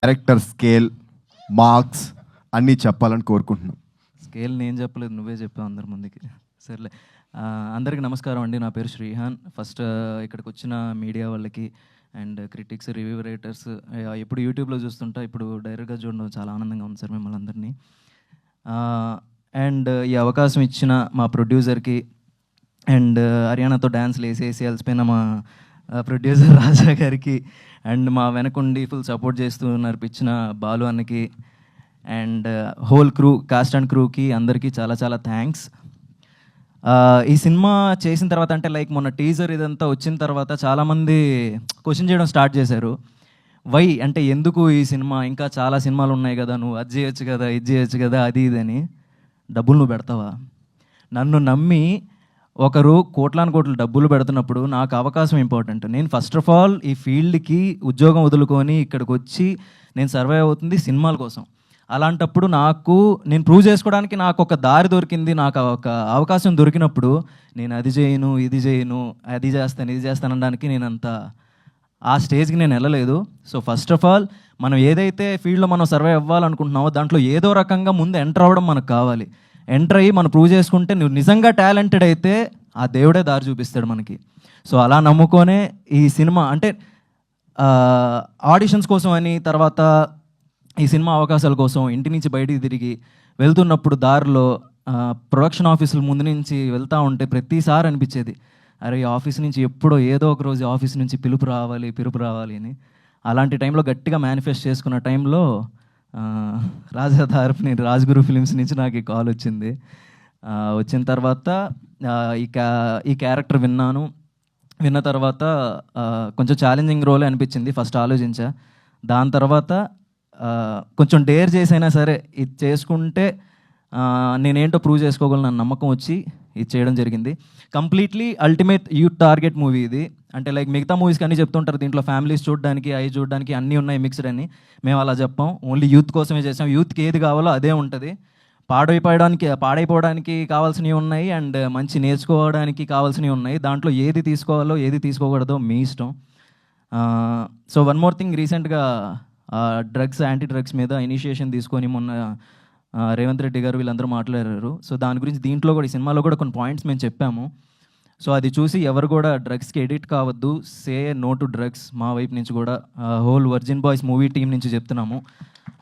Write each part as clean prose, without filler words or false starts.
Character scale, marks అన్నీ చెప్పాలని కోరుకుంటున్నాం. స్కేల్ నేను చెప్పలేదు, నువ్వే చెప్పావు అందరి ముందుకి. సర్లే. అందరికీ నమస్కారం అండి. నా పేరు శ్రీహాన్. ఫస్ట్ ఇక్కడికి వచ్చిన మీడియా వాళ్ళకి అండ్ క్రిటిక్స్, రివ్యూ రైటర్స్, ఎప్పుడు యూట్యూబ్లో చూస్తుంటా, ఇప్పుడు డైరెక్ట్గా చూడడం చాలా ఆనందంగా ఉంది సార్ మిమ్మల్ని అందరినీ. అండ్ ఈ అవకాశం ఇచ్చిన మా ప్రొడ్యూసర్కి అండ్ హర్యానాతో డ్యాన్స్లు వేసేసి అలసిపోయిన మా ప్రొడ్యూసర్ రాజా గారికి అండ్ మా వెనకుండి ఫుల్ సపోర్ట్ చేస్తూ నడిపించిన బాలు అన్నకి and whole crew, cast and క్రూకి అందరికీ చాలా చాలా థ్యాంక్స్. ఈ సినిమా చేసిన తర్వాత అంటే లైక్ మొన్న టీజర్ ఇదంతా వచ్చిన తర్వాత చాలామంది క్వశ్చన్ చేయడం స్టార్ట్ చేశారు. వై అంటే ఎందుకు ఈ సినిమా, ఇంకా చాలా సినిమాలు ఉన్నాయి కదా, నువ్వు అది చేయొచ్చు కదా, ఇది చేయొచ్చు కదా, అది ఇదని. డబ్బులు నువ్వు పెడతావా? నన్ను నమ్మి ఒకరు కోట్లాను కోట్లు డబ్బులు పెడుతున్నప్పుడు నాకు అవకాశం ఇంపార్టెంట్. నేను ఫస్ట్ ఆఫ్ ఆల్ ఈ ఫీల్డ్కి ఉద్యోగం వదులుకొని ఇక్కడికి వచ్చి నేను సర్వైవ్ అవుతుంది సినిమాల కోసం. అలాంటప్పుడు నేను ప్రూవ్ చేసుకోవడానికి నాకు ఒక దారి దొరికింది, నాకు ఒక అవకాశం దొరికినప్పుడు నేను అది చేయను, ఇది చేయను, అది చేస్తాను, ఇది చేస్తాను అనడానికి నేను అంత ఆ స్టేజ్కి నేను వెళ్ళలేదు. సో ఫస్ట్ ఆఫ్ ఆల్ మనం ఏదైతే ఫీల్డ్లో మనం సర్వైవ్ అవ్వాలనుకుంటున్నామో దాంట్లో ఏదో రకంగా ముందు ఎంటర్ అవ్వడం మనకు కావాలి. ఎంటర్ అయ్యి మనం ప్రూవ్ చేసుకుంటే నువ్వు నిజంగా టాలెంటెడ్ అయితే ఆ దేవుడే దారి చూపిస్తాడు మనకి. సో అలా నమ్ముకొనే ఈ సినిమా అంటే ఆడిషన్స్ కోసం అని, తర్వాత ఈ సినిమా అవకాశాల కోసం ఇంటి నుంచి బయటికి తిరిగి వెళ్తున్నప్పుడు దారిలో ప్రొడక్షన్ ఆఫీసుల ముందు నుంచి వెళ్తూ ఉంటే ప్రతిసారి అనిపించేది, అరే ఈ ఆఫీస్ నుంచి ఎప్పుడో ఏదో ఒక రోజు ఆఫీస్ నుంచి పిలుపు రావాలి అని. అలాంటి టైంలో గట్టిగా మేనిఫెస్ట్ చేసుకున్న టైంలో రాజా తరపుని రాజ్గురు ఫిలిమ్స్ నుంచి నాకు ఈ కాల్ వచ్చింది. వచ్చిన తర్వాత ఈ క్యారెక్టర్ విన్న తర్వాత కొంచెం ఛాలెంజింగ్ రోలే అనిపించింది. ఫస్ట్ ఆలోచించా, దాని తర్వాత కొంచెం డేర్ చేసైనా సరే ఇది చేసుకుంటే నేనేంటో ప్రూవ్ చేసుకోగలను నమ్మకం వచ్చి ఇది చేయడం జరిగింది. Completely ultimate youth target movie ఇది. అంటే లైక్ మిగతా మూవీస్కి అన్నీ చెప్తుంటారు దీంట్లో ఫ్యామిలీస్ చూడడానికి, అవి చూడడానికి అన్నీ ఉన్నాయి మిక్స్డ్ అని. మేము అలా చెప్పాం, ఓన్లీ యూత్ కోసమే చేసాం. యూత్కి ఏది కావాలో అదే ఉంటుంది. పాడైపోవడానికి కావాల్సినవి ఉన్నాయి అండ్ మంచి నేర్చుకోవడానికి కావాల్సినవి ఉన్నాయి. దాంట్లో ఏది తీసుకోవాలో ఏది తీసుకోకూడదో మీ ఇష్టం. సో వన్ మోర్ థింగ్, రీసెంట్గా యాంటీ డ్రగ్స్ మీద ఇనిషియేషన్ తీసుకొని మొన్న రేవంత్ రెడ్డి గారు వీళ్ళందరూ మాట్లాడారు. సో దాని గురించి దీంట్లో కూడా, ఈ సినిమాలో కూడా కొన్ని పాయింట్స్ మేము చెప్పాము. సో అది చూసి ఎవరు కూడా డ్రగ్స్కి ఎడిట్ కావద్దు, సే నో టు డ్రగ్స్. మా వైపు నుంచి కూడా whole virgin boys movie team నుంచి చెప్తున్నాము,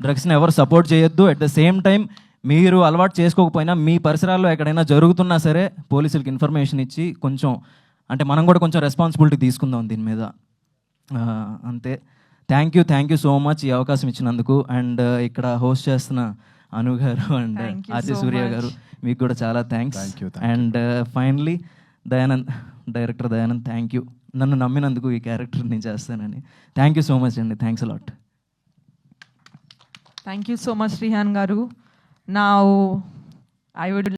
డ్రగ్స్ని ఎవరు సపోర్ట్ చేయొద్దు. అట్ ద సేమ్ టైం మీరు అలవాటు చేసుకోకపోయినా మీ పరిసరాల్లో ఎక్కడైనా జరుగుతున్నా సరే పోలీసులకి ఇన్ఫర్మేషన్ ఇచ్చి కొంచెం అంటే మనం కూడా కొంచెం రెస్పాన్సిబిలిటీ తీసుకుందాం దీని మీద. అంతే. థ్యాంక్ యూ సో మచ్ ఈ అవకాశం ఇచ్చినందుకు. అండ్ ఇక్కడ హోస్ట్ చేస్తున్న అను గారు అండ్ ఆర్జే సూర్య గారు, మీకు కూడా చాలా thanks. And finally director Dayanand, thank you నన్ను నమ్మినందుకు, ఈ క్యారెక్టర్ నేను చేస్తానని. థ్యాంక్ యూ సో మచ్ అండి. Thanks a lot. Thank you so much, Rihan Garu. Now, I would